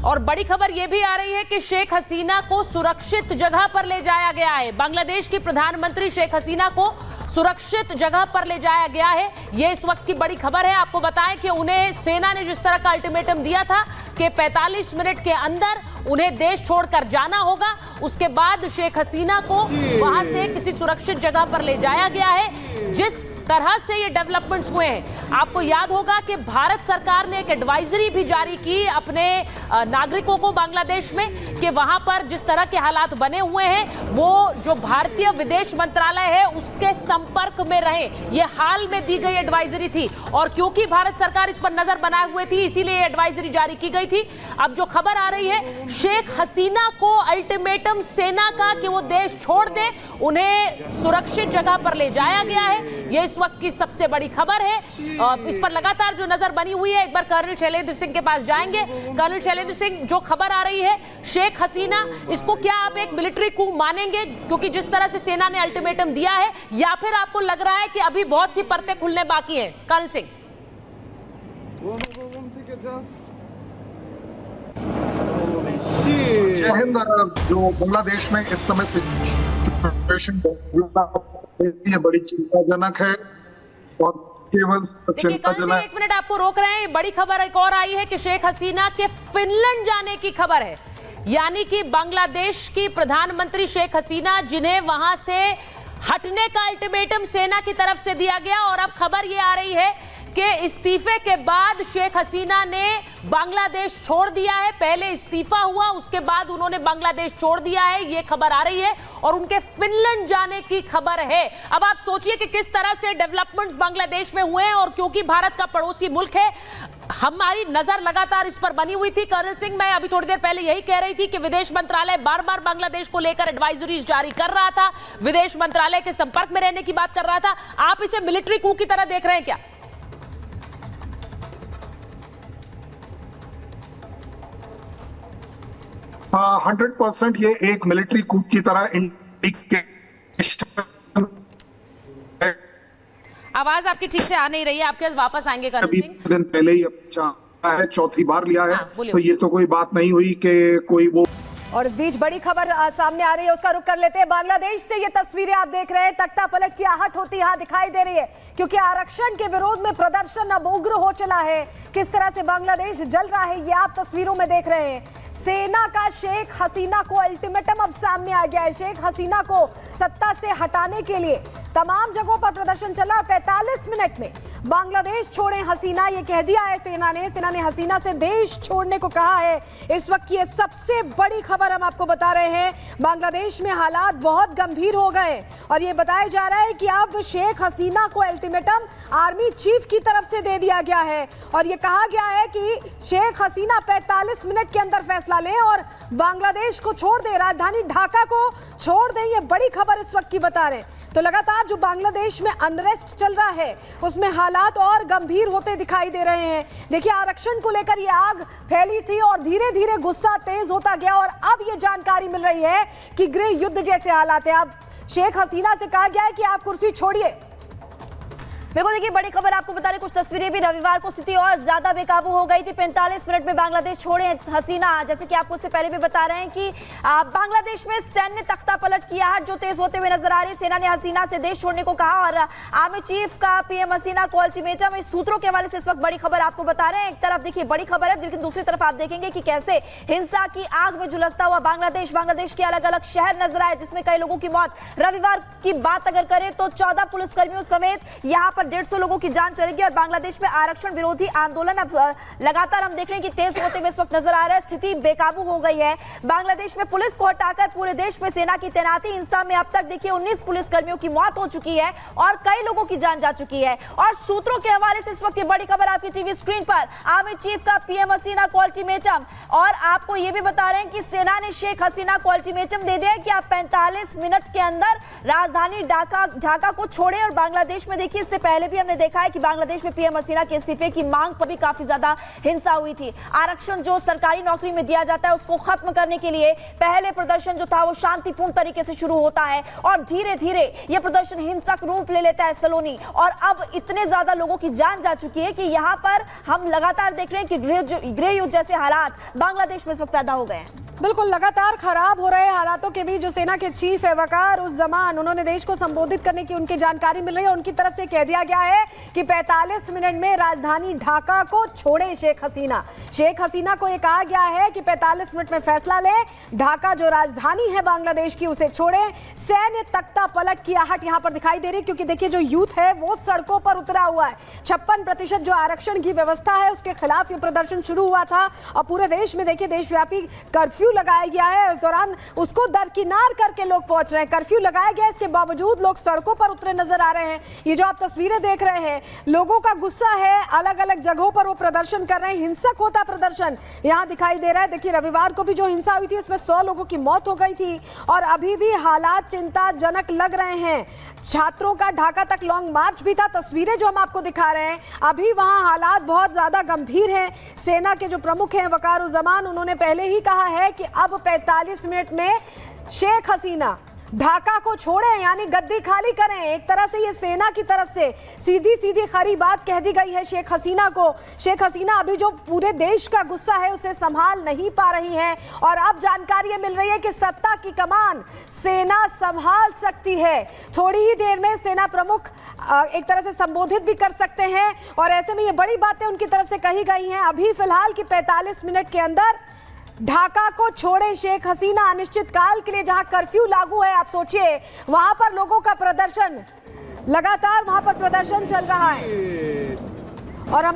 और बड़ी खबर यह भी आ रही है कि शेख हसीना को सुरक्षित जगह पर ले जाया गया है। बांग्लादेश की प्रधानमंत्री शेख हसीना को सुरक्षित जगह पर ले जाया गया है। यह इस वक्त की बड़ी खबर है। आपको बताएं कि उन्हें सेना ने जिस तरह का अल्टीमेटम दिया था कि 45 मिनट के अंदर उन्हें देश छोड़कर जाना होगा, उसके बाद शेख हसीना को वहां से किसी सुरक्षित जगह पर ले जाया गया है। जिस तरह से ये डेवलपमेंट्स हुए हैं, आपको याद होगा कि भारत सरकार ने एक एडवाइजरी भी जारी की अपने नागरिकों को बांग्लादेश में कि वहां पर जिस तरह के हालात बने हुए हैं वो जो भारतीय विदेश मंत्रालय है उसके संपर्क में रहे। ये हाल में दी गई एडवाइजरी थी और क्योंकि भारत सरकार इस पर नजर बनाए हुए थी इसीलिए एडवाइजरी जारी की गई थी। अब जो खबर आ रही है, शेख हसीना को अल्टीमेटम सेना का कि वो देश छोड़ दे, उन्हें सुरक्षित जगह पर ले जाया गया है। ये इस वक्त की सबसे बड़ी खबर है। इस पर लगातार जो नजर बनी हुई है, एक बार कर्नल शैलेंद्र सिंह के पास जाएंगे। कर्नल शैलेंद्र सिंह, जो खबर आ रही है शेख हसीना, इसको क्या आप एक मिलिट्री कू मानेंगे क्योंकि जिस तरह से सेना ने अल्टीमेटम दिया है, या फिर आपको लग रहा है कि अभी बहुत सी परतें खुलने बाकी हैं? कर्नल सिंह। जय हिंद। जो बांग्लादेश में इस समय सिचुएशन बड़ी चिंताजनक है और केवल चिंताजनक। एक मिनट आपको रोक रहे हैं। बड़ी खबर एक और आई है कि शेख हसीना के फिनलैंड जाने की खबर है, यानी कि बांग्लादेश की प्रधानमंत्री शेख हसीना, जिन्हें वहां से हटने का अल्टीमेटम सेना की तरफ से दिया गया, और अब खबर यह आ रही है कि इस्तीफे के बाद शेख हसीना ने बांग्लादेश छोड़ दिया है। पहले इस्तीफा हुआ, उसके बाद उन्होंने बांग्लादेश छोड़ दिया है, ये खबर आ रही है, और उनके फिनलैंड जाने की खबर है। अब आप सोचिए कि किस तरह से डेवलपमेंट्स बांग्लादेश में हुए हैं, और क्योंकि भारत का पड़ोसी मुल्क है, हमारी नजर लगातार इस पर बनी हुई थी। कर्नल सिंह, मैं अभी थोड़ी देर पहले यही कह रही थी कि विदेश मंत्रालय बार बार बांग्लादेश को लेकर एडवाइजरीज जारी कर रहा था, विदेश मंत्रालय के संपर्क में रहने की बात कर रहा था। आप इसे मिलिट्री कू की तरह देख रहे हैं क्या? 100% ये एक मिलिट्री कूप की तरह इंडिकेशन। आवाज आपकी ठीक से आ नहीं रही है, आपके पास वापस आएंगे कर्नल अभी सिंह। दिन पहले ही है, चौथी बार लिया है। तो ये तो कोई बात नहीं हुई कि कोई वो। और इस बीच बड़ी खबर सामने आ रही है, उसका रुख कर लेते हैं। बांग्लादेश से ये तस्वीरें आप देख रहे हैं, तख्ता पलट की आहट होती यहाँ दिखाई दे रही है, क्योंकि आरक्षण के विरोध में प्रदर्शन अब उग्र हो चला है। किस तरह से बांग्लादेश जल रहा है ये आप तस्वीरों में देख रहे हैं। सेना का शेख हसीना को अल्टीमेटम अब सामने आ गया है। शेख हसीना को सत्ता से हटाने के लिए तमाम जगहों पर प्रदर्शन चला और 45 मिनट में बांग्लादेश छोड़े हसीना, ये कह दिया है सेना ने हसीना से देश छोड़ने को कहा है। इस वक्त की सबसे बड़ी खबर हम आपको बता रहे हैं, बांग्लादेश में हालात बहुत गंभीर हो गए और ये बताया जा रहा है कि अब शेख हसीना को अल्टीमेटम आर्मी चीफ की तरफ से दे दिया गया है और ये कहा गया है कि शेख हसीना 45 मिनट के अंदर फैसला लें और बांग्लादेश को छोड़ दे, राजधानी ढाका को छोड़ दें। ये बड़ी खबर इस वक्त की बता रहे हैं। तो लगातार जो बांग्लादेश में अनरेस्ट चल रहा है उसमें हालात और गंभीर होते दिखाई दे रहे हैं। देखिए, आरक्षण को लेकर ये आग फैली थी और धीरे धीरे गुस्सा तेज होता गया और अब ये जानकारी मिल रही है कि गृह युद्ध जैसे हालात है। अब शेख हसीना से कहा गया है कि आप कुर्सी छोड़िए। बिल्कुल, देखिए बड़ी खबर आपको बता रहे, कुछ तस्वीरें भी रविवार को स्थिति और ज्यादा बेकाबू हो गई थी। 45 मिनट में बांग्लादेश छोड़े हसीना। जैसे कि आपको इससे पहले भी बता रहे हैं कि बांग्लादेश में सैन्य तख्ता पलट की आहट जो तेज होते हुए नजर आ रही है। सेना ने हसीना से देश छोड़ने को कहा और आर्मी चीफ का पीएम हसीना को अल्टीमेटम। इस सूत्रों के हवाले से इस वक्त बड़ी खबर आपको बता रहे हैं। एक तरफ देखिए बड़ी खबर है, लेकिन दूसरी तरफ आप देखेंगे कि कैसे हिंसा की आग में झुलसता हुआ बांग्लादेश के अलग अलग शहर नजर आए, जिसमें कई लोगों की मौत। रविवार की बात अगर करें तो 14 पुलिसकर्मियों समेत यहाँ पर 150 लोगों की जान चलेगी और बांग्लादेश में आरक्षण विरोधी आंदोलन अब लगातार हम देख रहे हैं कि तेज होते हुए इस वक्त नजर आ रहा है। स्थिति बेकाबू हो गई है। बांग्लादेश में पुलिस को हटाकर पूरे देश में सेना की तैनाती। हिंसा में अब तक देखिए 19 पुलिसकर्मियों की मौत हो चुकी है और कई लोगों की जान जा चुकी है। और सूत्रों के हवाले से इस वक्त बड़ी खबर आपकी टीवी स्क्रीन पर, आर्मी चीफ का पीएम हसीना को अल्टीमेटम। और आपको यह भी बता रहे हैं कि सेना ने शेख हसीना को अल्टीमेटम दे दिया कि आप 45 मिनट के अंदर राजधानी ढाका को छोड़े। और बांग्लादेश में देखिए इससे पहले भी हमने देखा है कि बांग्लादेश में पीएम हसीना के इस्तीफे की मांग पर भी काफी ज्यादा हिंसा हुई थी। आरक्षण जो सरकारी नौकरी में दिया जाता है उसको खत्म करने के लिए पहले प्रदर्शन जो था वो शांतिपूर्ण तरीके से शुरू होता है और धीरे धीरे यह प्रदर्शन हिंसक रूप ले लेता है सलोनी। और अब इतने ज्यादा लोगों की जान जा चुकी है कि यहाँ पर हम लगातार देख रहे हैं कि गृह युद्ध जैसे हालात बांग्लादेश में इस वक्त पैदा हो गए हैं। बिल्कुल लगातार खराब हो रहे हालातों के बीच जो सेना के चीफ है वकार-उज़-ज़मान, उन्होंने देश को संबोधित करने की उनकी जानकारी मिल रही है। उनकी तरफ से कह दिया गया है कि 45 मिनट में राजधानी ढाका को छोड़े शेख हसीना। शेख हसीना को यह कहा गया है कि 45 मिनट में फैसला ले, ढाका जो राजधानी है बांग्लादेश की उसे छोड़े। सैन्य तख्ता पलट की आहट यहां पर दिखाई दे रही, क्योंकि देखिए जो यूथ है वो सड़कों पर उतरा हुआ है। 56% जो आरक्षण की व्यवस्था है उसके खिलाफ ये प्रदर्शन शुरू हुआ था और पूरे देश में देखिए देशव्यापी कर्फ्यू लगाया गया है। उस दौरान उसको दरकिनार करके लोग पहुंच रहे हैं। कर्फ्यू लगाया गया, इसके बावजूद लोग सड़कों पर उतरे नजर आ रहे हैं। ये जो आप तस्वीरें देख रहे हैं, लोगों का गुस्सा है, अलग अलग जगहों पर वो प्रदर्शन कर रहे हैं। हिंसक होता प्रदर्शन यहां दिखाई दे रहा है। देखिए रविवार को भी जो हिंसा हुई थी उसमें 100 लोगों की मौत हो गई थी और अभी भी हालात चिंताजनक लग रहे हैं। छात्रों का ढाका तक लॉन्ग मार्च भी था। तस्वीरें जो हम आपको दिखा रहे हैं, अभी वहां हालात बहुत ज्यादा गंभीर हैं। सेना के जो प्रमुख हैं वकार-उज़-ज़मान, उन्होंने पहले ही कहा है कि अब 45 मिनट में शेख हसीना ढाका को छोड़े, यानी गद्दी खाली करें। एक तरह से ये सेना की तरफ से सीधी सीधी खरी बात कह दी गई है शेख हसीना को। शेख हसीना अभी जो पूरे देश का गुस्सा है उसे संभाल नहीं पा रही हैं और अब जानकारी ये मिल रही है कि सत्ता की कमान सेना संभाल सकती है। थोड़ी ही देर में सेना प्रमुख एक तरह से संबोधित भी कर सकते हैं और ऐसे में ये बड़ी बातें उनकी तरफ से कही गई हैं अभी फिलहाल कि 45 मिनट के अंदर ढाका को छोड़े शेख हसीना। अनिश्चितकाल के लिए जहां कर्फ्यू लागू है, आप सोचिए वहां पर लोगों का प्रदर्शन लगातार वहां पर प्रदर्शन चल रहा है और हमारे